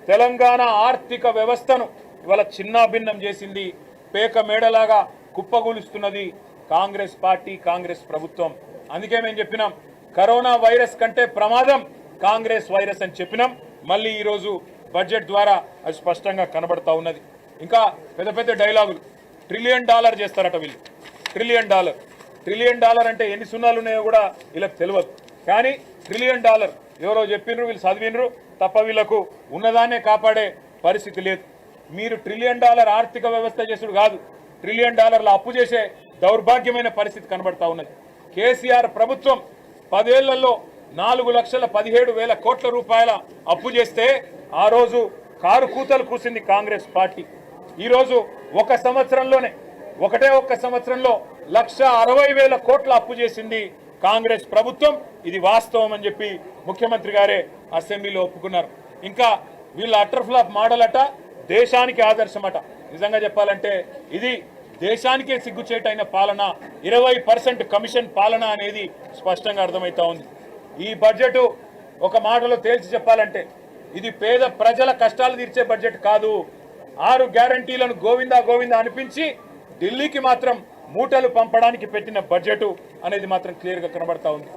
తెలంగాణ ఆర్థిక వ్యవస్థను ఇవాళ చిన్నాభిన్నం చేసింది, పేక మేడలాగా కుప్పగూలుస్తున్నది కాంగ్రెస్ పార్టీ, కాంగ్రెస్ ప్రభుత్వం. అందుకే మేము చెప్పినాం కరోనా వైరస్ కంటే ప్రమాదం కాంగ్రెస్ వైరస్ అని చెప్పినాం. మళ్ళీ ఈరోజు బడ్జెట్ ద్వారా అది స్పష్టంగా కనబడతా ఉన్నది. ఇంకా పెద్ద పెద్ద డైలాగులు, $1 ట్రిలియన్ చేస్తారట వీళ్ళు. ట్రిలియన్ డాలర్ అంటే ఎన్ని సున్నాలు ఉన్నాయో కూడా వీళ్ళకి తెలియదు. కానీ $1 ట్రిలియన్ ఎవరో చెప్పినరు, వీళ్ళు చదివినరు తప్ప వీళ్ళకు ఉన్నదాన్నే కాపాడే పరిస్థితి లేదు. మీరు $1 ట్రిలియన్ ఆర్థిక వ్యవస్థ చేసుడు కాదు, $1 ట్రిలియన్ అప్పు చేసే దౌర్భాగ్యమైన పరిస్థితి కనబడతా ఉన్నది. కేసీఆర్ ప్రభుత్వం 10 ఏళ్లలో 4,17,000 కోట్ల రూపాయల అప్పు చేస్తే ఆ రోజు కారు కూతలు కూసింది కాంగ్రెస్ పార్టీ. ఈరోజు ఒక్క సంవత్సరంలో 1,60,000 కోట్ల అప్పు చేసింది కాంగ్రెస్ ప్రభుత్వం. ఇది వాస్తవం అని చెప్పి ముఖ్యమంత్రి గారే అసెంబ్లీలో ఒప్పుకున్నారు. ఇంకా వీళ్ళ అటర్ ఫ్లాప్ మోడల్ అట దేశానికి ఆదర్శమట. నిజంగా చెప్పాలంటే ఇది దేశానికే సిగ్గుచేటైన పాలన, 20% కమిషన్ పాలన అనేది స్పష్టంగా అర్థమవుతా ఉంది. ఈ బడ్జెట్ ఒక మాటలో తేల్చి చెప్పాలంటే ఇది పేద ప్రజల కష్టాలు తీర్చే బడ్జెట్ కాదు. 6 గ్యారంటీలను గోవిందా గోవిందా అనిపించి ఢిల్లీకి మాత్రం మూటలు పంపడానికి పెట్టిన బడ్జెట్ అనేది మాత్రం క్లియర్గా కనబడతా ఉంది.